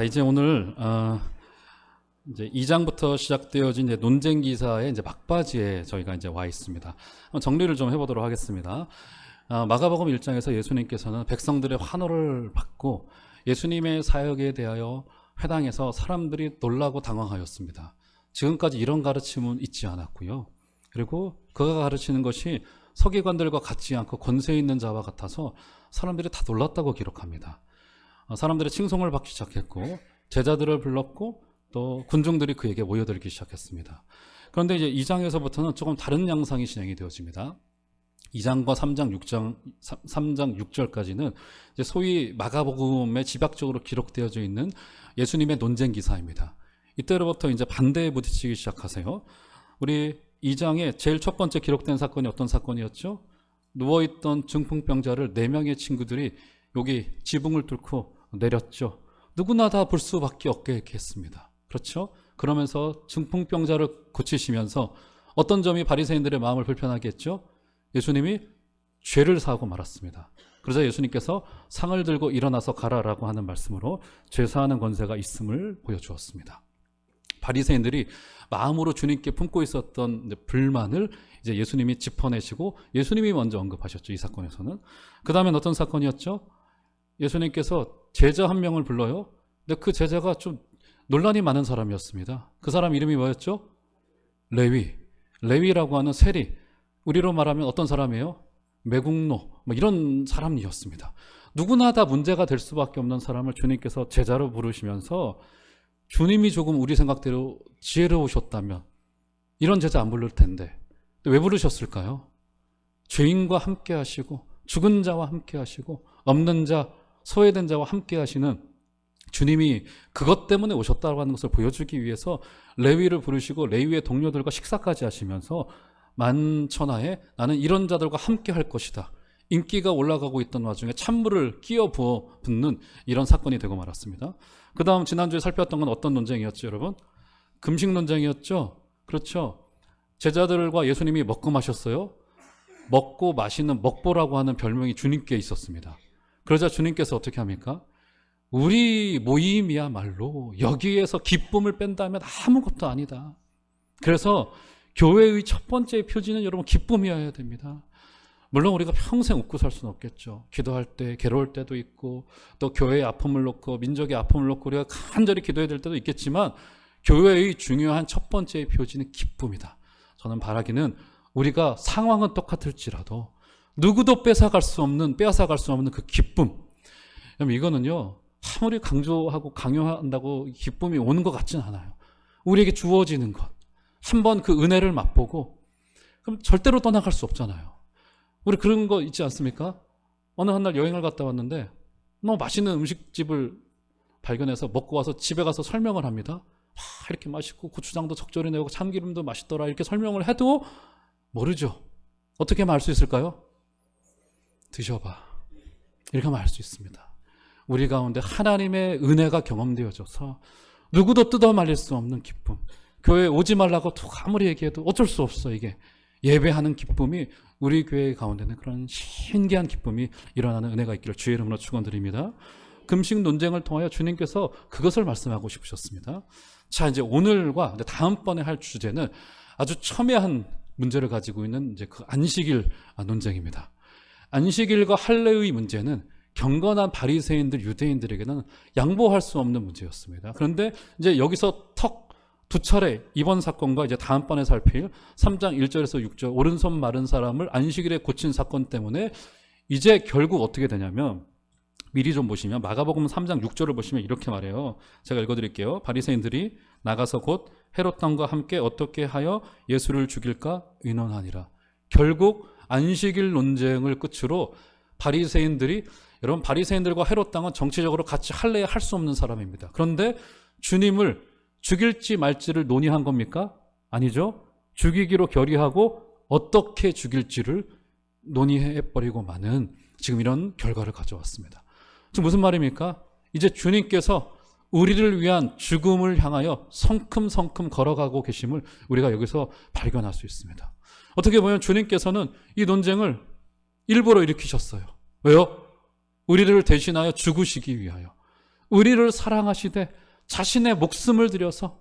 이제 오늘 이제 2장부터 시작되어진 이제 논쟁 기사의 이제 막바지에 저희가 이제 와 있습니다. 정리를 좀 해보도록 하겠습니다. 마가복음 1장에서 예수님께서는 백성들의 환호를 받고 예수님의 사역에 대하여 회당에서 사람들이 놀라고 당황하였습니다. 지금까지 이런 가르침은 있지 않았고요. 그리고 그가 가르치는 것이 서기관들과 같지 않고 권세 있는 자와 같아서 사람들이 다 놀랐다고 기록합니다. 사람들의 칭송을 받기 시작했고 제자들을 불렀고 또 군중들이 그에게 모여들기 시작했습니다. 그런데 이제 2장에서부터는 조금 다른 양상이 진행이 되어집니다. 2장과 3장 6절까지는 이제 소위 마가복음에 집약적으로 기록되어져 있는 예수님의 논쟁 기사입니다. 이때로부터 이제 반대에 부딪히기 시작하세요. 우리 2장에 제일 첫 번째 기록된 사건이 어떤 사건이었죠? 누워있던 중풍병자를 4명의 친구들이 여기 지붕을 뚫고 내렸죠. 누구나 다 볼 수밖에 없게 했습니다. 그렇죠? 그러면서 중풍병자를 고치시면서 어떤 점이 바리새인들의 마음을 불편하게 했죠? 예수님이 죄를 사하고 말았습니다. 그러자 예수님께서 상을 들고 일어나서 가라라고 하는 말씀으로 죄 사하는 권세가 있음을 보여주었습니다. 바리새인들이 마음으로 주님께 품고 있었던 불만을 이제 예수님이 짚어내시고 예수님이 먼저 언급하셨죠. 이 사건에서는. 그 다음엔 어떤 사건이었죠? 예수님께서 제자 한 명을 불러요. 근데 그 제자가 좀 논란이 많은 사람이었습니다. 그 사람 이름이 뭐였죠? 레위라고 하는 세리. 우리로 말하면 어떤 사람이에요? 매국노 뭐 이런 사람이었습니다. 누구나 다 문제가 될 수밖에 없는 사람을 주님께서 제자로 부르시면서 주님이 조금 우리 생각대로 지혜로우셨다면 이런 제자 안 부를 텐데 왜 부르셨을까요? 죄인과 함께 하시고 죽은 자와 함께 하시고 없는 자, 소외된 자와 함께 하시는 주님이 그것 때문에 오셨다고 하는 것을 보여주기 위해서 레위를 부르시고 레위의 동료들과 식사까지 하시면서 만천하에 나는 이런 자들과 함께 할 것이다. 인기가 올라가고 있던 와중에 찬물을 끼어 부어 붓는 이런 사건이 되고 말았습니다. 그 다음 지난주에 살폈던 건 어떤 논쟁이었죠, 여러분? 금식 논쟁이었죠? 그렇죠. 제자들과 예수님이 먹고 마셨어요. 먹고 마시는 먹보라고 하는 별명이 주님께 있었습니다. 그러자 주님께서 어떻게 합니까? 우리 모임이야말로 여기에서 기쁨을 뺀다면 아무것도 아니다. 그래서 교회의 첫 번째 표지는 여러분 기쁨이어야 됩니다. 물론 우리가 평생 웃고 살 수는 없겠죠. 기도할 때 괴로울 때도 있고 또 교회의 아픔을 놓고 민족의 아픔을 놓고 우리가 간절히 기도해야 될 때도 있겠지만 교회의 중요한 첫 번째 표지는 기쁨이다. 저는 바라기는 우리가 상황은 똑같을지라도 누구도 빼앗아갈 수 없는 그 기쁨. 이거는요 아무리 강조하고 강요한다고 기쁨이 오는 것 같진 않아요. 우리에게 주어지는 것. 한번 그 은혜를 맛보고 그럼 절대로 떠나갈 수 없잖아요. 우리 그런 거 있지 않습니까? 어느 한 날 여행을 갔다 왔는데 너무 맛있는 음식집을 발견해서 먹고 와서 집에 가서 설명을 합니다. 이렇게 맛있고 고추장도 적절히 내고 참기름도 맛있더라 이렇게 설명을 해도 모르죠. 어떻게 하면 알 수 있을까요? 드셔봐. 이렇게 하면 알 수 있습니다. 우리 가운데 하나님의 은혜가 경험되어져서 누구도 뜯어 말릴 수 없는 기쁨. 교회에 오지 말라고 아무리 얘기해도 어쩔 수 없어. 이게 예배하는 기쁨이 우리 교회 가운데는 그런 신기한 기쁨이 일어나는 은혜가 있기를 주의 이름으로 축원드립니다. 금식 논쟁을 통하여 주님께서 그것을 말씀하고 싶으셨습니다. 자, 이제 오늘과 다음번에 할 주제는 아주 첨예한 문제를 가지고 있는 이제 그 안식일 논쟁입니다. 안식일과 할례의 문제는 경건한 바리새인들 유대인들에게는 양보할 수 없는 문제였습니다. 그런데 이제 여기서 두 차례 이번 사건과 이제 다음번에 살필 3장 1절에서 6절 오른손 마른 사람을 안식일에 고친 사건 때문에 이제 결국 어떻게 되냐면 미리 좀 보시면 마가복음 3장 6절을 보시면 이렇게 말해요. 제가 읽어드릴게요. 바리새인들이 나가서 곧 헤롯 왕과 함께 어떻게 하여 예수를 죽일까 의논하니라. 결국 안식일 논쟁을 끝으로 바리새인들이 여러분 바리새인들과 헤롯 왕은 정치적으로 같이 할례에 할 수 없는 사람입니다. 그런데 주님을 죽일지 말지를 논의한 겁니까? 아니죠. 죽이기로 결의하고 어떻게 죽일지를 논의해버리고 마는 지금 이런 결과를 가져왔습니다. 지금 무슨 말입니까? 이제 주님께서 우리를 위한 죽음을 향하여 성큼성큼 걸어가고 계심을 우리가 여기서 발견할 수 있습니다. 어떻게 보면 주님께서는 이 논쟁을 일부러 일으키셨어요. 왜요? 우리를 대신하여 죽으시기 위하여. 우리를 사랑하시되 자신의 목숨을 들여서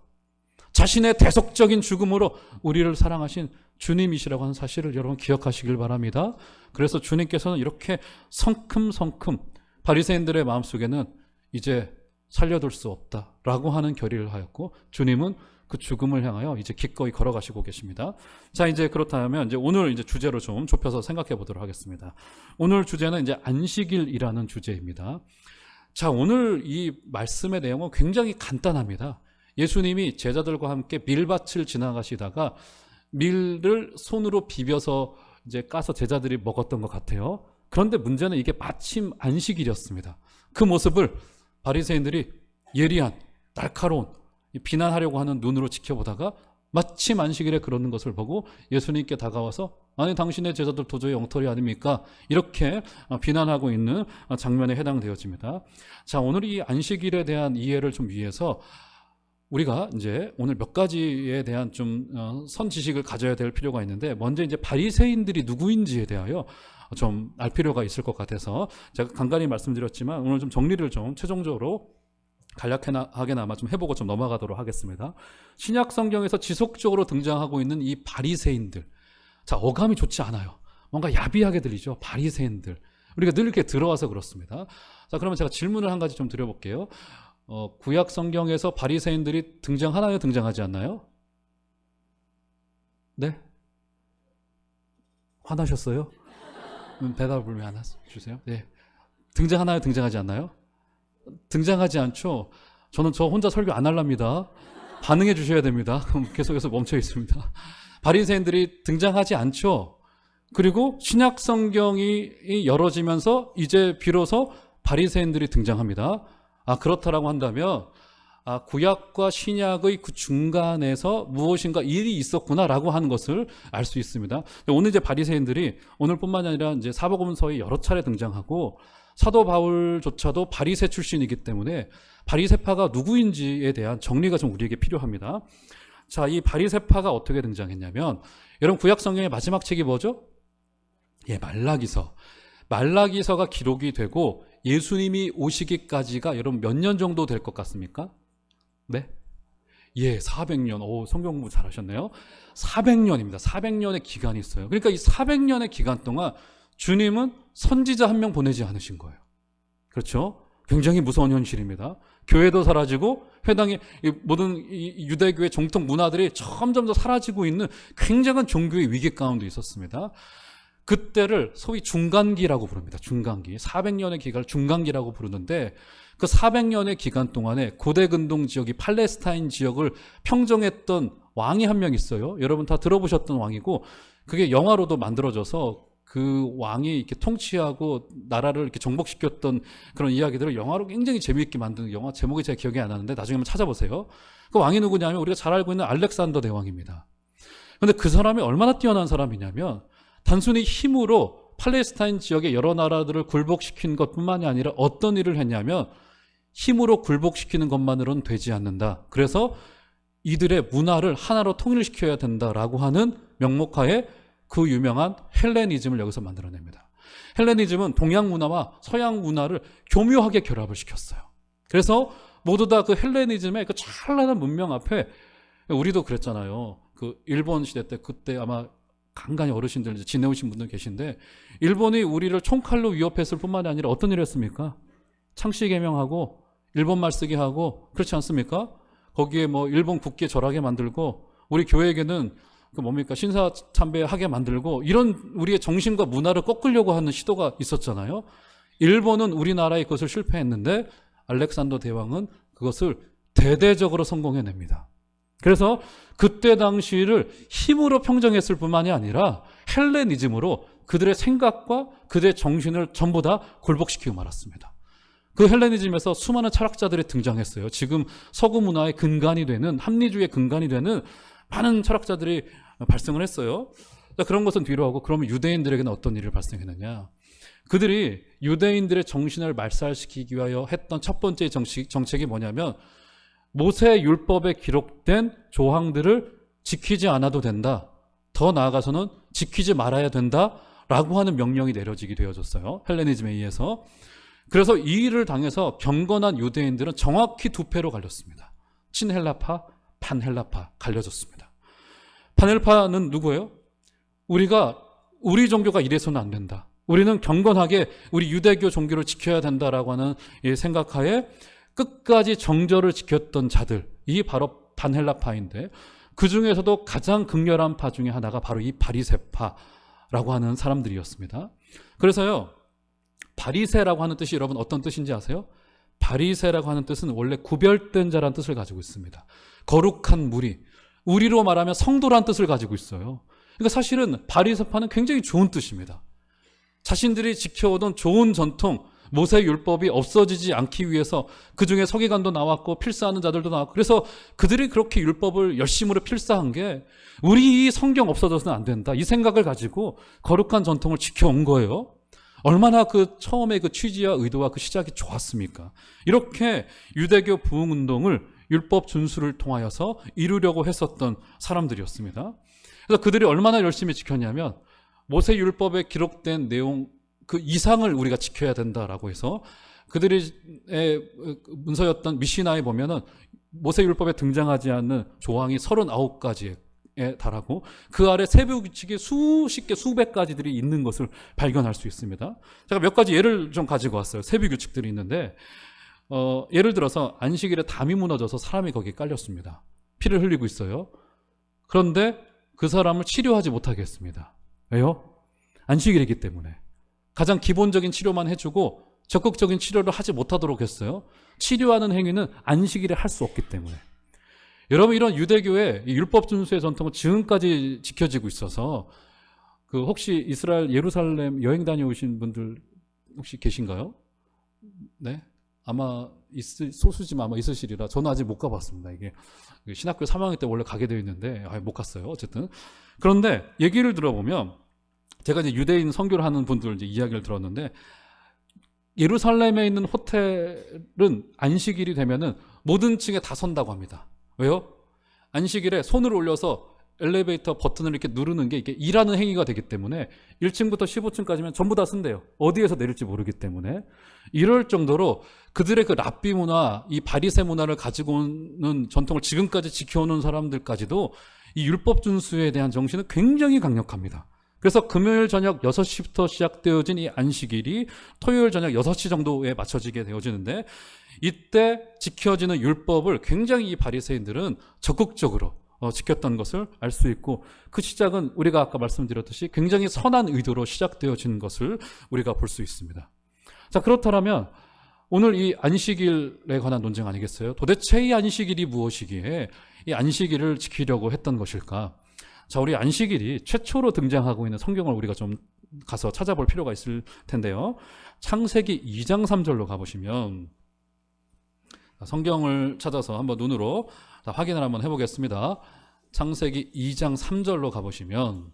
자신의 대속적인 죽음으로 우리를 사랑하신 주님이시라고 하는 사실을 여러분 기억하시길 바랍니다. 그래서 주님께서는 이렇게 성큼성큼 바리새인들의 마음속에는 이제 살려둘 수 없다라고 하는 결의를 하였고, 주님은 그 죽음을 향하여 이제 기꺼이 걸어가시고 계십니다. 자, 이제 그렇다면 이제 오늘 이제 주제로 좀 좁혀서 생각해 보도록 하겠습니다. 오늘 주제는 이제 안식일이라는 주제입니다. 자, 오늘 이 말씀의 내용은 굉장히 간단합니다. 예수님이 제자들과 함께 밀밭을 지나가시다가 밀을 손으로 비벼서 이제 까서 제자들이 먹었던 것 같아요. 그런데 문제는 이게 마침 안식일이었습니다. 그 모습을 바리새인들이 예리한, 날카로운, 비난하려고 하는 눈으로 지켜보다가 마침 안식일에 그러는 것을 보고 예수님께 다가와서 아니 당신의 제자들 도저히 엉터리 아닙니까? 이렇게 비난하고 있는 장면에 해당되어집니다. 자, 오늘 이 안식일에 대한 이해를 좀 위해서 우리가 이제 오늘 몇 가지에 대한 좀 선지식을 가져야 될 필요가 있는데, 먼저 이제 바리새인들이 누구인지에 대하여 좀 알 필요가 있을 것 같아서 제가 간간히 말씀드렸지만 오늘 좀 정리를 좀 최종적으로 간략하게나마 좀 해보고 좀 넘어가도록 하겠습니다. 신약 성경에서 지속적으로 등장하고 있는 이 바리새인들, 자, 어감이 좋지 않아요. 뭔가 야비하게 들리죠. 바리새인들. 우리가 늘 이렇게 들어와서 그렇습니다. 자, 그러면 제가 질문을 한 가지 좀 드려볼게요. 구약 성경에서 바리새인들이 등장하나요, 등장하지 않나요? 네? 화나셨어요? 대답을 왜 안 주세요? 네. 등장하나요, 등장하지 않나요? 등장하지 않죠. 저는 저 혼자 설교 안 할랍니다. 반응해 주셔야 됩니다. 그럼 계속해서 멈춰 있습니다. 바리새인들이 등장하지 않죠. 그리고 신약 성경이 열어지면서 이제 비로소 바리새인들이 등장합니다. 그렇다라고 한다면 구약과 신약의 그 중간에서 무엇인가 일이 있었구나라고 하는 것을 알 수 있습니다. 오늘 이제 바리새인들이 오늘뿐만 아니라 이제 사복음서에 여러 차례 등장하고, 사도 바울조차도 바리새 출신이기 때문에 바리새파가 누구인지에 대한 정리가 좀 우리에게 필요합니다. 자, 이 바리새파가 어떻게 등장했냐면, 여러분 구약 성경의 마지막 책이 뭐죠? 예, 말라기서. 말라기서가 기록이 되고 예수님이 오시기까지가 여러분 몇 년 정도 될 것 같습니까? 네? 예, 400년. 오, 성경 공부 잘하셨네요. 400년입니다. 400년의 기간이 있어요. 그러니까 이 400년의 기간 동안 주님은 선지자 한 명 보내지 않으신 거예요. 그렇죠? 굉장히 무서운 현실입니다. 교회도 사라지고 회당의 모든 유대교의 정통 문화들이 점점 더 사라지고 있는 굉장한 종교의 위기 가운데 있었습니다. 그때를 소위 중간기라고 부릅니다. 중간기. 400년의 기간을 중간기라고 부르는데, 그 400년의 기간 동안에 고대 근동 지역이 팔레스타인 지역을 평정했던 왕이 한 명 있어요. 여러분 다 들어보셨던 왕이고, 그게 영화로도 만들어져서 그 왕이 이렇게 통치하고 나라를 이렇게 정복시켰던 그런 이야기들을 영화로 굉장히 재미있게 만든 영화 제목이 제 기억이 안 나는데 나중에 한번 찾아보세요. 그 왕이 누구냐면 우리가 잘 알고 있는 알렉산더 대왕입니다. 그런데 그 사람이 얼마나 뛰어난 사람이냐면, 단순히 힘으로 팔레스타인 지역의 여러 나라들을 굴복시킨 것뿐만이 아니라 어떤 일을 했냐면, 힘으로 굴복시키는 것만으로는 되지 않는다. 그래서 이들의 문화를 하나로 통일시켜야 된다라고 하는 명목하에 그 유명한 헬레니즘을 여기서 만들어냅니다. 헬레니즘은 동양 문화와 서양 문화를 교묘하게 결합을 시켰어요. 그래서 모두 다 그 헬레니즘의 그 찬란한 문명 앞에, 우리도 그랬잖아요. 그 일본 시대 때, 그때 아마 간간히 어르신들 지내오신 분들 계신데, 일본이 우리를 총칼로 위협했을 뿐만이 아니라 어떤 일을 했습니까? 창씨 개명하고 일본말 쓰게 하고, 그렇지 않습니까? 거기에 뭐 일본 국기에 절하게 만들고, 우리 교회에게는 그 뭡니까 신사참배하게 만들고, 이런 우리의 정신과 문화를 꺾으려고 하는 시도가 있었잖아요. 일본은 우리나라의 그것을 실패했는데 알렉산더 대왕은 그것을 대대적으로 성공해냅니다. 그래서 그때 당시를 힘으로 평정했을 뿐만이 아니라 헬레니즘으로 그들의 생각과 그들의 정신을 전부 다 굴복시키고 말았습니다. 그 헬레니즘에서 수많은 철학자들이 등장했어요. 지금 서구 문화의 근간이 되는, 합리주의의 근간이 되는 많은 철학자들이 발생을 했어요. 그런 것은 뒤로 하고, 그러면 유대인들에게는 어떤 일이 발생했느냐? 그들이 유대인들의 정신을 말살시키기 위하여 했던 첫 번째 정책이 뭐냐면, 모세 율법에 기록된 조항들을 지키지 않아도 된다. 더 나아가서는 지키지 말아야 된다라고 하는 명령이 내려지게 되어졌어요. 헬레니즘에 의해서. 그래서 이 일을 당해서 경건한 유대인들은 정확히 두 패로 갈렸습니다. 친헬라파, 반헬라파 갈려졌습니다. 반헬파는 누구예요? 우리 종교가 이래서는 안 된다. 우리는 경건하게 우리 유대교 종교를 지켜야 된다라고 하는 이 생각하에 끝까지 정절을 지켰던 자들, 이 바로 반헬라파인데, 그 중에서도 가장 극렬한 파 중에 하나가 바로 이 바리새파라고 하는 사람들이었습니다. 그래서요, 바리새라고 하는 뜻이 여러분 어떤 뜻인지 아세요? 바리새라고 하는 뜻은 원래 구별된 자라는 뜻을 가지고 있습니다. 거룩한 무리, 우리로 말하면 성도란 뜻을 가지고 있어요. 그러니까 사실은 바리새파는 굉장히 좋은 뜻입니다. 자신들이 지켜오던 좋은 전통, 모세 율법이 없어지지 않기 위해서 그 중에 서기관도 나왔고 필사하는 자들도 나왔고, 그래서 그들이 그렇게 율법을 열심으로 필사한 게 우리 이 성경 없어져서는 안 된다, 이 생각을 가지고 거룩한 전통을 지켜온 거예요. 얼마나 그 처음에 그 취지와 의도와 그 시작이 좋았습니까? 이렇게 유대교 부흥운동을 율법 준수를 통하여서 이루려고 했었던 사람들이었습니다. 그래서 그들이 얼마나 열심히 지켰냐면 모세 율법에 기록된 내용 그 이상을 우리가 지켜야 된다라고 해서 그들의 문서였던 미시나에 보면은 모세 율법에 등장하지 않는 조항이 39가지에 달하고 그 아래 세부 규칙이 수십 개, 수백 가지들이 있는 것을 발견할 수 있습니다. 제가 몇 가지 예를 좀 가지고 왔어요. 세부 규칙들이 있는데 예를 들어서 안식일에 담이 무너져서 사람이 거기에 깔렸습니다. 피를 흘리고 있어요. 그런데 그 사람을 치료하지 못하게 했습니다. 왜요? 안식일이기 때문에. 가장 기본적인 치료만 해주고 적극적인 치료를 하지 못하도록 했어요. 치료하는 행위는 안식일에 할 수 없기 때문에. 여러분, 이런 유대교의 율법 준수의 전통은 지금까지 지켜지고 있어서 그 혹시 이스라엘 예루살렘 여행 다녀오신 분들 혹시 계신가요? 네? 아마 소수지만 아마 있으시리라. 저는 아직 못 가봤습니다. 이게 신학교 3학년 때 원래 가게 되어 있는데 못 갔어요. 어쨌든. 그런데 얘기를 들어보면 제가 이제 유대인 선교를 하는 분들 이제 이야기를 들었는데 예루살렘에 있는 호텔은 안식일이 되면은 모든 층에 다 선다고 합니다. 왜요? 안식일에 손을 올려서 엘리베이터 버튼을 이렇게 누르는 게 이게 일하는 행위가 되기 때문에 1층부터 15층까지면 전부 다 쓴대요. 어디에서 내릴지 모르기 때문에. 이럴 정도로 그들의 그 랍비 문화, 이 바리새 문화를 가지고 오는 전통을 지금까지 지켜오는 사람들까지도 이 율법 준수에 대한 정신은 굉장히 강력합니다. 그래서 금요일 저녁 6시부터 시작되어진 이 안식일이 토요일 저녁 6시 정도에 맞춰지게 되어지는데 이때 지켜지는 율법을 굉장히 이 바리새인들은 적극적으로 지켰던 것을 알 수 있고 그 시작은 우리가 아까 말씀드렸듯이 굉장히 선한 의도로 시작되어진 것을 우리가 볼 수 있습니다. 자, 그렇다면 오늘 이 안식일에 관한 논쟁 아니겠어요? 도대체 이 안식일이 무엇이기에 이 안식일을 지키려고 했던 것일까? 자, 우리 안식일이 최초로 등장하고 있는 성경을 우리가 좀 가서 찾아볼 필요가 있을 텐데요. 창세기 2장 3절로 가보시면 성경을 찾아서 한번 눈으로 확인을 한번 해보겠습니다. 창세기 2장 3절로 가보시면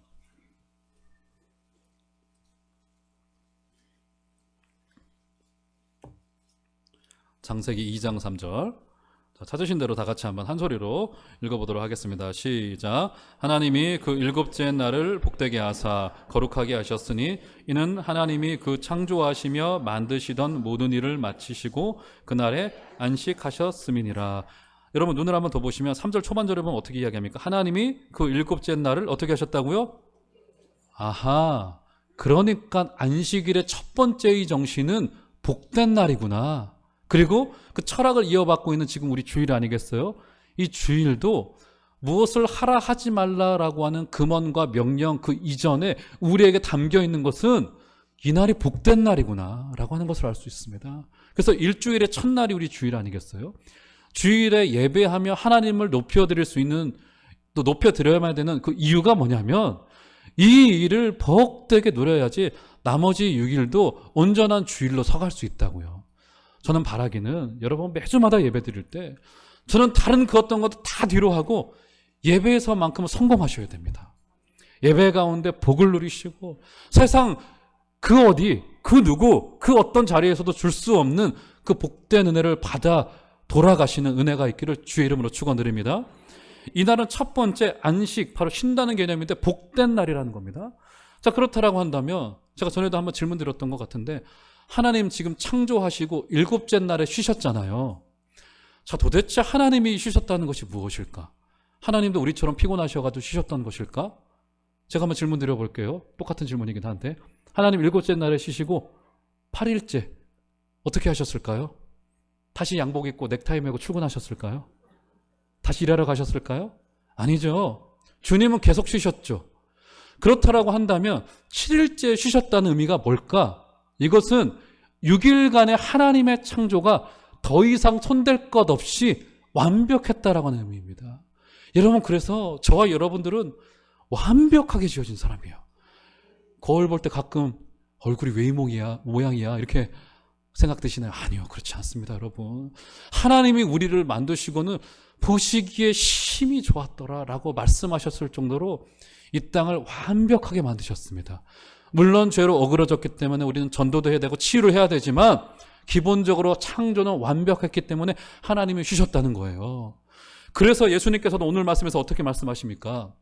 창세기 2장 3절 자, 찾으신 대로 다 같이 한번 한 소리로 읽어보도록 하겠습니다. 시작. 하나님이 그 일곱째 날을 복되게 하사 거룩하게 하셨으니 이는 하나님이 그 창조하시며 만드시던 모든 일을 마치시고 그날에 안식하셨음이니라. 여러분 눈을 한번 더 보시면 3절 초반절에 보면 어떻게 이야기합니까? 하나님이 그 일곱째 날을 어떻게 하셨다고요? 아하, 그러니까 안식일의 첫 번째의 정신은 복된 날이구나. 그리고 그 철학을 이어받고 있는 지금 우리 주일 아니겠어요? 이 주일도 무엇을 하라 하지 말라라고 하는 금언과 명령 그 이전에 우리에게 담겨 있는 것은 이 날이 복된 날이구나 라고 하는 것을 알 수 있습니다. 그래서 일주일의 첫날이 우리 주일 아니겠어요? 주일에 예배하며 하나님을 높여드릴 수 있는, 또 높여드려야만 되는 그 이유가 뭐냐면 이 일을 복되게 누려야지 나머지 6일도 온전한 주일로 서갈 수 있다고요. 저는 바라기는 여러분 매주마다 예배 드릴 때 저는 다른 그 어떤 것도 다 뒤로 하고 예배에서만큼은 성공하셔야 됩니다. 예배 가운데 복을 누리시고 세상 그 어디 그 누구 그 어떤 자리에서도 줄 수 없는 그 복된 은혜를 받아 돌아가시는 은혜가 있기를 주의 이름으로 축원드립니다. 이날은 첫 번째 안식, 바로 쉰다는 개념인데 복된 날이라는 겁니다. 자, 그렇다라고 한다면 제가 전에도 한번 질문 드렸던 것 같은데 하나님 지금 창조하시고 일곱째 날에 쉬셨잖아요. 자, 도대체 하나님이 쉬셨다는 것이 무엇일까? 하나님도 우리처럼 피곤하셔가지고 쉬셨다는 것일까? 제가 한번 질문 드려볼게요. 똑같은 질문이긴 한데, 하나님 일곱째 날에 쉬시고 8일째 어떻게 하셨을까요? 다시 양복 입고 넥타이 메고 출근하셨을까요? 다시 일하러 가셨을까요? 아니죠. 주님은 계속 쉬셨죠. 그렇다라고 한다면 7일째 쉬셨다는 의미가 뭘까? 이것은 6일간의 하나님의 창조가 더 이상 손댈 것 없이 완벽했다라고 하는 의미입니다. 여러분, 그래서 저와 여러분들은 완벽하게 지어진 사람이에요. 거울 볼 때 가끔 얼굴이 왜 이 모양이야 이렇게 생각되시나요? 아니요, 그렇지 않습니다, 여러분. 하나님이 우리를 만드시고는 보시기에 심히 좋았더라라고 말씀하셨을 정도로 이 땅을 완벽하게 만드셨습니다. 물론 죄로 어그러졌기 때문에 우리는 전도도 해야 되고 치유를 해야 되지만 기본적으로 창조는 완벽했기 때문에 하나님이 쉬셨다는 거예요. 그래서 예수님께서도 오늘 말씀에서 어떻게 말씀하십니까?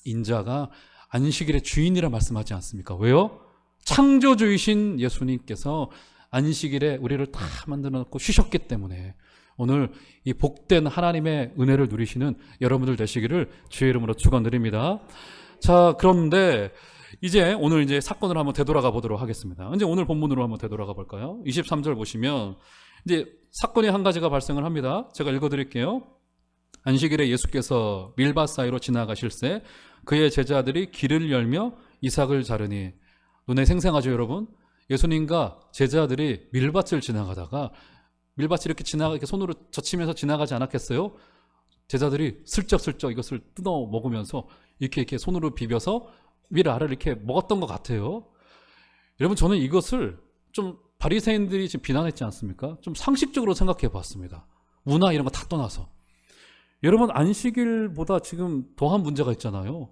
인자가 안식일의 주인이라 말씀하지 않습니까? 왜요? 창조주이신 예수님께서 안식일에 우리를 다 만들어 놓고 쉬셨기 때문에 오늘 이 복된 하나님의 은혜를 누리시는 여러분들 되시기를 주의 이름으로 축원드립니다. 자, 그런데 오늘 사건을 한번 되돌아가 보도록 하겠습니다. 이제 오늘 본문으로 한번 되돌아가 볼까요? 23절 보시면 이제 사건이 한 가지가 발생을 합니다. 제가 읽어드릴게요. 안식일에 예수께서 밀밭 사이로 지나가실새 그의 제자들이 길을 열며 이삭을 자르니. 눈에 생생하죠, 여러분? 예수님과 제자들이 밀밭을 지나가다가 밀밭이 이렇게 손으로 젖히면서 지나가지 않았겠어요? 제자들이 슬쩍슬쩍 이것을 뜯어 먹으면서 이렇게 손으로 비벼서 위를 아래를 이렇게 먹었던 것 같아요. 여러분, 저는 이것을 좀 바리새인들이 지금 비난했지 않습니까? 좀 상식적으로 생각해 봤습니다. 문화 이런 거 다 떠나서. 여러분, 안식일보다 지금 더한 문제가 있잖아요.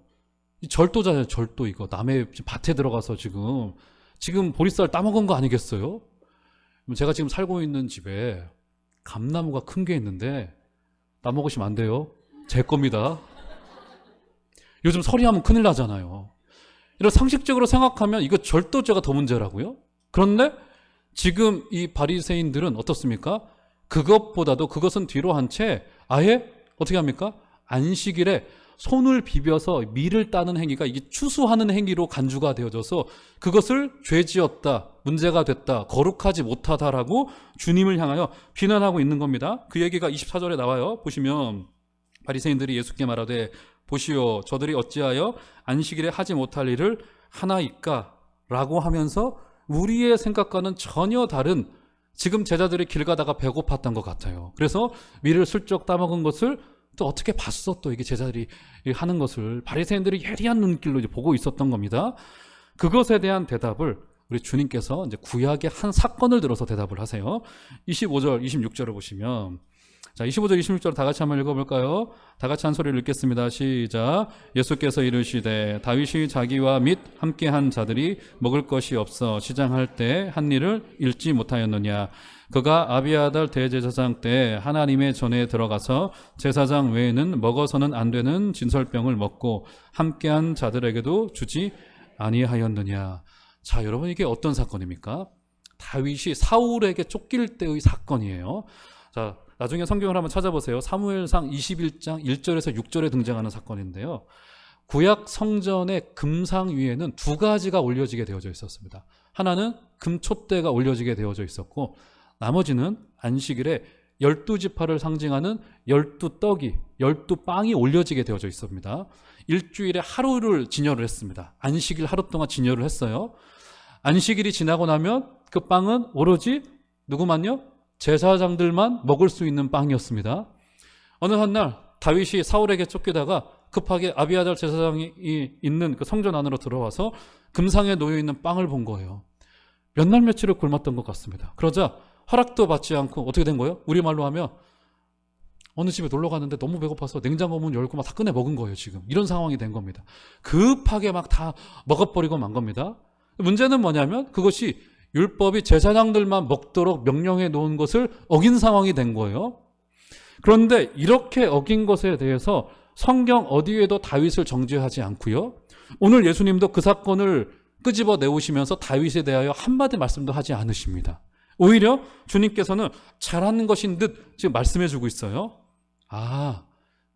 이 절도잖아요, 절도. 이거 남의 밭에 들어가서 지금 보리쌀 따먹은 거 아니겠어요? 제가 지금 살고 있는 집에 감나무가 큰 게 있는데 따먹으시면 안 돼요. 제 겁니다. 요즘 서리하면 큰일 나잖아요. 이런 상식적으로 생각하면 이거 절도죄가 더 문제라고요? 그런데 지금 이 바리새인들은 어떻습니까? 그것보다도 그것은 뒤로 한 채 아예 어떻게 합니까? 안식일에 손을 비벼서 밀을 따는 행위가 이게 추수하는 행위로 간주가 되어져서 그것을 죄지었다, 문제가 됐다, 거룩하지 못하다라고 주님을 향하여 비난하고 있는 겁니다. 그 얘기가 24절에 나와요. 보시면 바리새인들이 예수께 말하되 보시오, 저들이 어찌하여 안식일에 하지 못할 일을 하나이까? 라고 하면서 우리의 생각과는 전혀 다른, 지금 제자들이 길 가다가 배고팠던 것 같아요. 그래서 밀을 슬쩍 따먹은 것을 또 어떻게 봤어? 또 이게 제자들이 하는 것을 바리새인들이 예리한 눈길로 보고 있었던 겁니다. 그것에 대한 대답을 우리 주님께서 이제 구약의 한 사건을 들어서 대답을 하세요. 25절, 26절을 보시면, 자, 25절, 26절 다 같이 한번 읽어볼까요? 다 같이 한 소리를 읽겠습니다. 시작. 예수께서 이르시되 다윗이 자기와 및 함께한 자들이 먹을 것이 없어 시장할 때 한 일을 잃지 못하였느냐? 그가 아비아달 대제사장 때 하나님의 전에 들어가서 제사장 외에는 먹어서는 안 되는 진설병을 먹고 함께한 자들에게도 주지 아니하였느냐? 자, 여러분, 이게 어떤 사건입니까? 다윗이 사울에게 쫓길 때의 사건이에요. 자, 나중에 성경을 한번 찾아보세요. 사무엘상 21장 1절에서 6절에 등장하는 사건인데요. 구약 성전의 금상 위에는 두 가지가 올려지게 되어져 있었습니다. 하나는 금촛대가 올려지게 되어져 있었고, 나머지는 안식일에 12지파를 상징하는 12떡이, 12빵이 올려지게 되어져 있습니다. 일주일에 하루를 진열을 했습니다. 안식일 하루 동안 진열을 했어요. 안식일이 지나고 나면 그 빵은 오로지 누구만요? 제사장들만 먹을 수 있는 빵이었습니다. 어느 한 날 다윗이 사울에게 쫓기다가 급하게 아비아달 제사장이 있는 그 성전 안으로 들어와서 금상에 놓여있는 빵을 본 거예요. 몇 날 며칠을 굶었던 것 같습니다. 그러자 허락도 받지 않고 어떻게 된 거예요? 우리말로 하면 어느 집에 놀러 갔는데 너무 배고파서 냉장고 문 열고 막 다 꺼내 먹은 거예요. 지금 이런 상황이 된 겁니다. 급하게 막 다 먹어버리고 만 겁니다. 문제는 뭐냐면 그것이 율법이 제사장들만 먹도록 명령해 놓은 것을 어긴 상황이 된 거예요. 그런데 이렇게 어긴 것에 대해서 성경 어디에도 다윗을 정죄하지 않고요. 오늘 예수님도 그 사건을 끄집어 내오시면서 다윗에 대하여 한마디 말씀도 하지 않으십니다. 오히려 주님께서는 잘하는 것인 듯 지금 말씀해 주고 있어요. 아,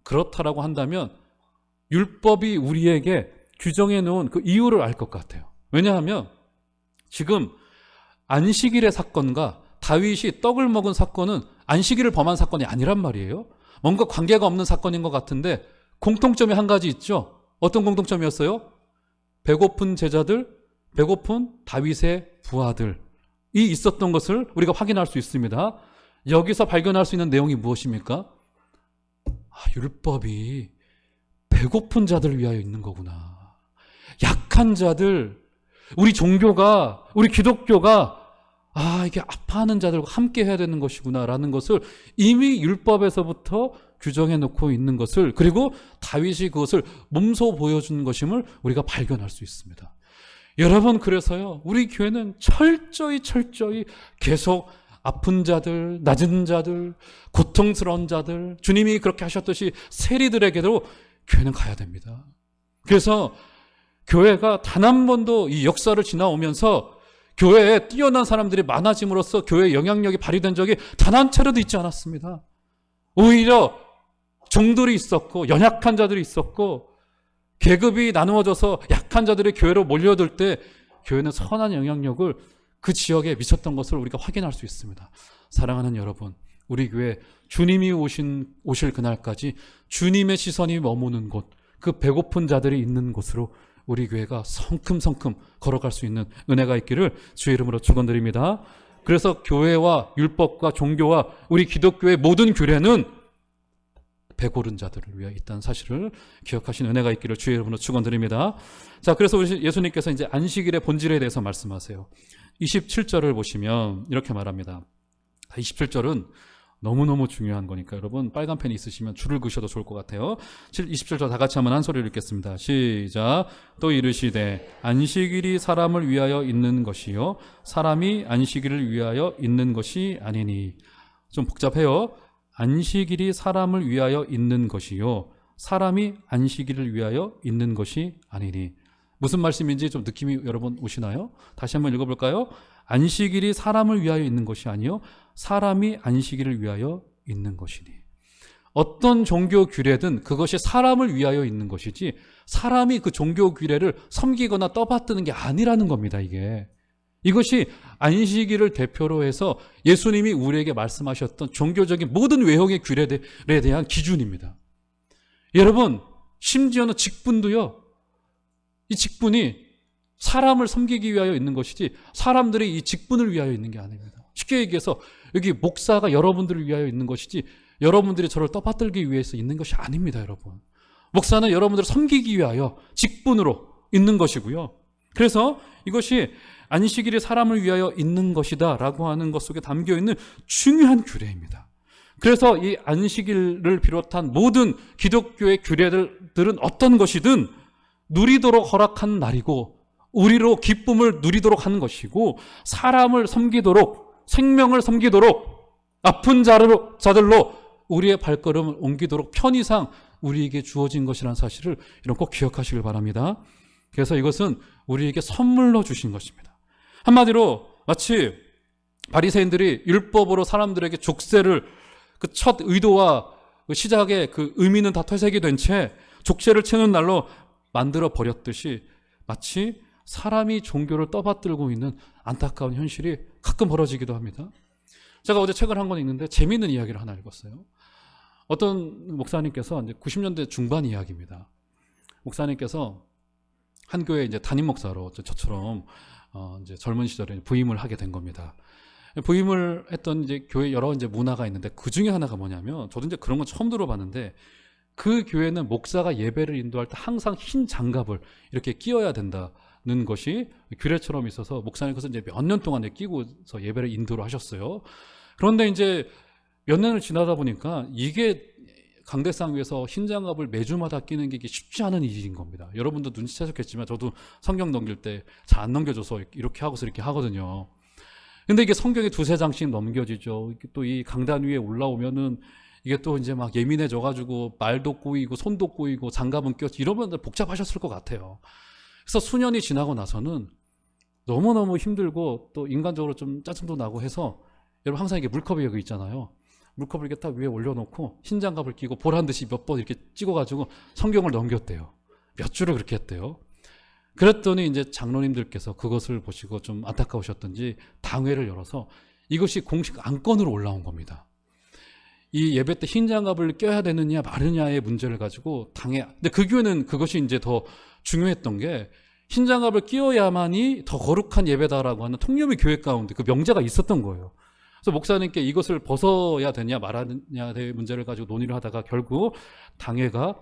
그렇다라고 한다면 율법이 우리에게 규정해 놓은 그 이유를 알 것 같아요. 왜냐하면 지금 안식일의 사건과 다윗이 떡을 먹은 사건은 안식일을 범한 사건이 아니란 말이에요. 뭔가 관계가 없는 사건인 것 같은데 공통점이 한 가지 있죠. 어떤 공통점이었어요? 배고픈 제자들, 배고픈 다윗의 부하들이 있었던 것을 우리가 확인할 수 있습니다. 여기서 발견할 수 있는 내용이 무엇입니까? 율법이 배고픈 자들을 위하여 있는 거구나. 약한 자들, 우리 종교가, 우리 기독교가 이게 아파하는 자들과 함께 해야 되는 것이구나 라는 것을 이미 율법에서부터 규정해 놓고 있는 것을, 그리고 다윗이 그것을 몸소 보여준 것임을 우리가 발견할 수 있습니다. 여러분, 그래서요, 우리 교회는 철저히 계속 아픈 자들, 낮은 자들, 고통스러운 자들, 주님이 그렇게 하셨듯이 세리들에게도 교회는 가야 됩니다. 그래서 교회가 단 한 번도 이 역사를 지나오면서 교회에 뛰어난 사람들이 많아짐으로써 교회의 영향력이 발휘된 적이 단 한 차례도 있지 않았습니다. 오히려 종들이 있었고 연약한 자들이 있었고 계급이 나누어져서 약한 자들이 교회로 몰려들 때 교회는 선한 영향력을 그 지역에 미쳤던 것을 우리가 확인할 수 있습니다. 사랑하는 여러분, 우리 교회 주님이 오실 그날까지 주님의 시선이 머무는 곳, 그 배고픈 자들이 있는 곳으로 우리 교회가 성큼성큼 걸어갈 수 있는 은혜가 있기를 주의 이름으로 축원드립니다. 그래서 교회와 율법과 종교와 우리 기독교의 모든 규례는 배고른 자들을 위해 있다는 사실을 기억하신 은혜가 있기를 주의 이름으로 축원드립니다. 자, 그래서 우리 예수님께서 이제 안식일의 본질에 대해서 말씀하세요. 27절을 보시면 이렇게 말합니다. 27절은 너무너무 중요한 거니까 여러분 빨간 펜이 있으시면 줄을 그으셔도 좋을 것 같아요. 27절 다 같이 한번 한 소리를 읽겠습니다. 시작. 또 이르시되 안식일이 사람을 위하여 있는 것이요 사람이 안식일을 위하여 있는 것이 아니니. 좀 복잡해요. 안식일이 사람을 위하여 있는 것이요 사람이 안식일을 위하여 있는 것이 아니니. 무슨 말씀인지 좀 느낌이 여러분 오시나요? 다시 한번 읽어볼까요? 안식일이 사람을 위하여 있는 것이 아니요 사람이 안식일을 위하여 있는 것이니. 어떤 종교 규례든 그것이 사람을 위하여 있는 것이지 사람이 그 종교 규례를 섬기거나 떠받드는 게 아니라는 겁니다. 이것이 안식일을 대표로 해서 예수님이 우리에게 말씀하셨던 종교적인 모든 외형의 규례에 대한 기준입니다. 여러분, 심지어는 직분도요, 이 직분이 사람을 섬기기 위하여 있는 것이지 사람들이 이 직분을 위하여 있는 게 아닙니다. 쉽게 얘기해서 여기 목사가 여러분들을 위하여 있는 것이지 여러분들이 저를 떠받들기 위해서 있는 것이 아닙니다. 여러분, 목사는 여러분들을 섬기기 위하여 직분으로 있는 것이고요. 그래서 이것이 안식일이 사람을 위하여 있는 것이다 라고 하는 것 속에 담겨있는 중요한 규례입니다. 그래서 이 안식일을 비롯한 모든 기독교의 규례들은 어떤 것이든 누리도록 허락한 날이고 우리로 기쁨을 누리도록 하는 것이고 사람을 섬기도록, 생명을 섬기도록, 아픈 자들로 우리의 발걸음을 옮기도록 편의상 우리에게 주어진 것이라는 사실을 이런 꼭 기억하시길 바랍니다. 그래서 이것은 우리에게 선물로 주신 것입니다. 한마디로 마치 바리새인들이 율법으로 사람들에게 족쇄를 그 첫 의도와 그 시작의 그 의미는 다 퇴색이 된 채 족쇄를 채는 날로 만들어 버렸듯이 마치 사람이 종교를 떠받들고 있는 안타까운 현실이 가끔 벌어지기도 합니다. 제가 어제 책을 한 권 읽는데 재미있는 이야기를 하나 읽었어요. 어떤 목사님께서 이제 90년대 중반 이야기입니다. 목사님께서 한 교회 이제 담임 목사로 저처럼 이제 젊은 시절에 부임을 하게 된 겁니다. 부임을 했던 이제 교회 여러 이제 문화가 있는데 그 중에 하나가 뭐냐면, 저도 이제 그런 건 처음 들어봤는데, 그 교회는 목사가 예배를 인도할 때 항상 흰 장갑을 이렇게 끼워야 된다는 것이 규례처럼 있어서 목사님께서 이제 몇 년 동안 끼고서 예배를 인도를 하셨어요. 그런데 이제 몇 년을 지나다 보니까 이게 강대상 위에서 흰 장갑을 매주마다 끼는 게 쉽지 않은 일인 겁니다. 여러분도 눈치채셨겠지만 저도 성경 넘길 때 잘 안 넘겨줘서 이렇게 하고서 이렇게 하거든요. 근데 이게 성경이 두세 장씩 넘겨지죠. 또 이 강단 위에 올라오면은 이게 또 이제 막 예민해져가지고 말도 꼬이고 손도 꼬이고 장갑은 껴지 이러면 복잡하셨을 것 같아요. 그래서 수년이 지나고 나서는 너무너무 힘들고 또 인간적으로 좀 짜증도 나고 해서, 여러분 항상 이게 물컵이 여기 있잖아요. 물컵을 이렇게 딱 위에 올려놓고 흰장갑을 끼고 보란 듯이 몇 번 이렇게 찍어가지고 성경을 넘겼대요. 몇 줄을 그렇게 했대요. 그랬더니 이제 장로님들께서 그것을 보시고 좀 안타까우셨던지 당회를 열어서 이것이 공식 안건으로 올라온 겁니다. 이 예배 때 흰장갑을 껴야 되느냐 마느냐의 문제를 가지고 근데 그 교회는 그것이 이제 더 중요했던 게, 흰장갑을 끼워야만이 더 거룩한 예배다라고 하는 통념이 교회 가운데 그 명제가 있었던 거예요. 그래서 목사님께 이것을 벗어야 되냐 말아야의 문제를 가지고 논의를 하다가 결국 당회가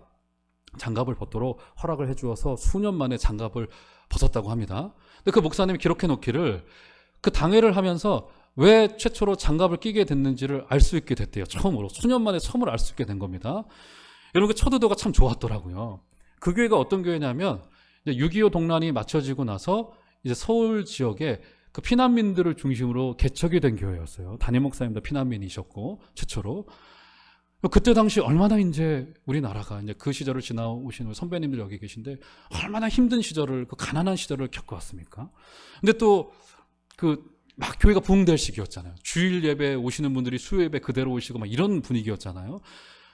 장갑을 벗도록 허락을 해주어서 수년 만에 장갑을 벗었다고 합니다. 근데 그 목사님이 기록해 놓기를, 그 당회를 하면서 왜 최초로 장갑을 끼게 됐는지를 알 수 있게 됐대요. 처음으로. 수년 만에 처음으로 알 수 있게 된 겁니다. 여러분, 그 첫 의도가 참 좋았더라고요. 그 교회가 어떤 교회냐면, 6.25 동란이 맞춰지고 나서 이제 서울 지역에 그 피난민들을 중심으로 개척이 된 교회였어요. 담임 목사님도 피난민이셨고, 최초로. 그때 당시 얼마나 이제 우리나라가 이제 그 시절을 지나오신 선배님들 여기 계신데, 얼마나 힘든 시절을, 그 가난한 시절을 겪어왔습니까? 근데 또 막 교회가 부흥될 시기였잖아요. 주일 예배 오시는 분들이 수요 예배 그대로 오시고 막 이런 분위기였잖아요.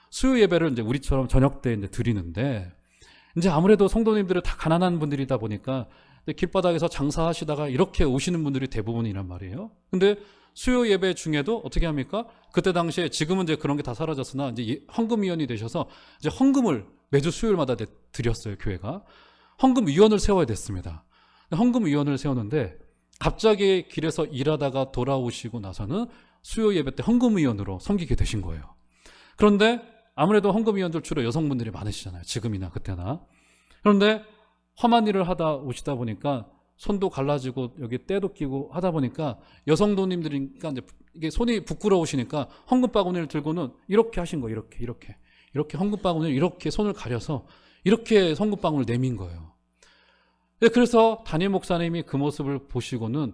수요 예배를 이제 우리처럼 저녁 때 이제 드리는데, 이제 아무래도 성도님들은 다 가난한 분들이다 보니까 길바닥에서 장사하시다가 이렇게 오시는 분들이 대부분이란 말이에요. 근데 수요 예배 중에도 어떻게 합니까? 그때 당시에, 지금은 이제 그런 게 다 사라졌으나 이제 헌금위원이 되셔서 이제 헌금을 매주 수요일마다 드렸어요, 교회가. 헌금위원을 세워야 됐습니다. 헌금위원을 세웠는데 갑자기 길에서 일하다가 돌아오시고 나서는 수요 예배 때 헌금위원으로 섬기게 되신 거예요. 그런데 아무래도 헌금위원들 주로 여성분들이 많으시잖아요. 지금이나 그때나. 그런데 험한 일을 하다 오시다 보니까 손도 갈라지고 여기 때도 끼고 하다 보니까 여성도님들이니까 이제 이게 손이 부끄러우시니까 헌금 바구니를 들고는 이렇게 하신 거예요. 이렇게 헌금 바구니를 이렇게 손을 가려서 이렇게 헌금 바구니를 내민 거예요. 그래서 담임 목사님이 그 모습을 보시고는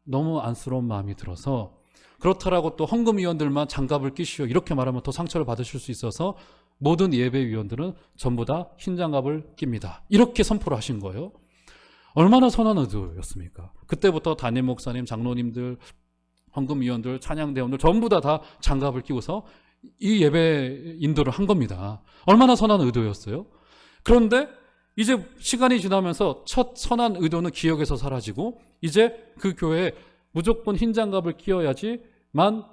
너무 안쓰러운 마음이 들어서, 그렇다라고 또 헌금위원들만 장갑을 끼시오 이렇게 말하면 더 상처를 받으실 수 있어서 모든 예배위원들은 전부 다 흰 장갑을 낍니다. 이렇게 선포를 하신 거예요. 얼마나 선한 의도였습니까? 그때부터 담임 목사님, 장로님들, 헌금위원들, 찬양대원들 전부 다 장갑을 끼고서 이 예배 인도를 한 겁니다. 얼마나 선한 의도였어요? 그런데 이제 시간이 지나면서 첫 선한 의도는 기억에서 사라지고, 이제 그 교회에 무조건 흰 장갑을 끼워야지만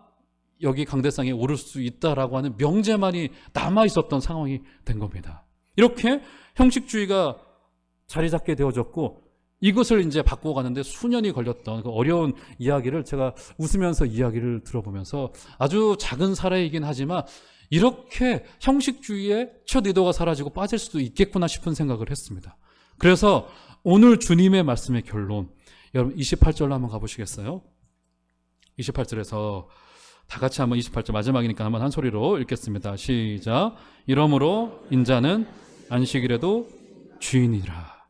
여기 강대상에 오를 수 있다라고 하는 명제만이 남아 있었던 상황이 된 겁니다. 이렇게 형식주의가 자리 잡게 되어졌고, 이것을 이제 바꿔가는데 수년이 걸렸던 그 어려운 이야기를 제가 웃으면서 이야기를 들어보면서, 아주 작은 사례이긴 하지만 이렇게 형식주의의 첫 의도가 사라지고 빠질 수도 있겠구나 싶은 생각을 했습니다. 그래서 오늘 주님의 말씀의 결론, 여러분 28절로 한번 가보시겠어요? 28절에서 다 같이 한번 28절 마지막이니까 한번 한 소리로 읽겠습니다. 시작. 이러므로 인자는 안식일에도 주인이라.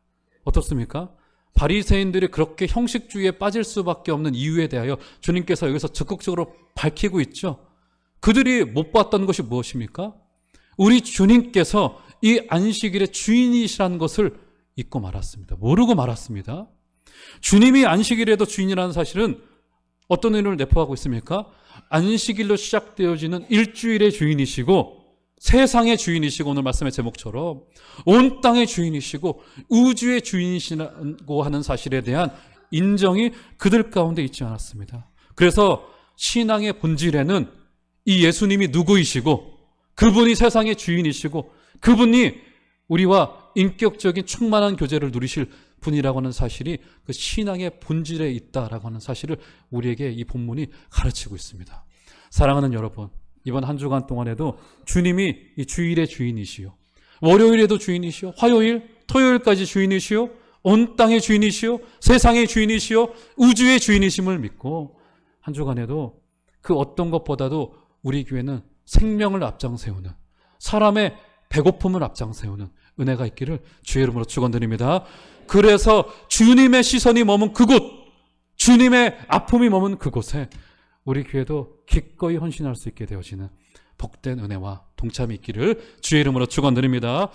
어떻습니까? 바리새인들이 그렇게 형식주의에 빠질 수밖에 없는 이유에 대하여 주님께서 여기서 적극적으로 밝히고 있죠. 그들이 못 봤던 것이 무엇입니까? 우리 주님께서 이 안식일의 주인이시라는 것을 잊고 말았습니다. 모르고 말았습니다. 주님이 안식일에도 주인이라는 사실은 어떤 의미를 내포하고 있습니까? 안식일로 시작되어지는 일주일의 주인이시고, 세상의 주인이시고, 오늘 말씀의 제목처럼 온 땅의 주인이시고 우주의 주인이시라고 하는 사실에 대한 인정이 그들 가운데 있지 않았습니다. 그래서 신앙의 본질에는 이 예수님이 누구이시고, 그분이 세상의 주인이시고, 그분이 우리와 인격적인 충만한 교제를 누리실 분이라고 하는 사실이 그 신앙의 본질에 있다라고 하는 사실을 우리에게 이 본문이 가르치고 있습니다. 사랑하는 여러분, 이번 한 주간 동안에도 주님이 이 주일의 주인이시요, 월요일에도 주인이시요, 화요일, 토요일까지 주인이시요, 온 땅의 주인이시요, 세상의 주인이시요, 우주의 주인이심을 믿고 한 주간에도 그 어떤 것보다도 우리 교회는 생명을 앞장세우는, 사람의 배고픔을 앞장세우는 은혜가 있기를 주의 이름으로 축원드립니다. 그래서 주님의 시선이 머문 그곳, 주님의 아픔이 머문 그곳에 우리 교회도 기꺼이 헌신할 수 있게 되어지는 복된 은혜와 동참이 있기를 주의 이름으로 축원드립니다.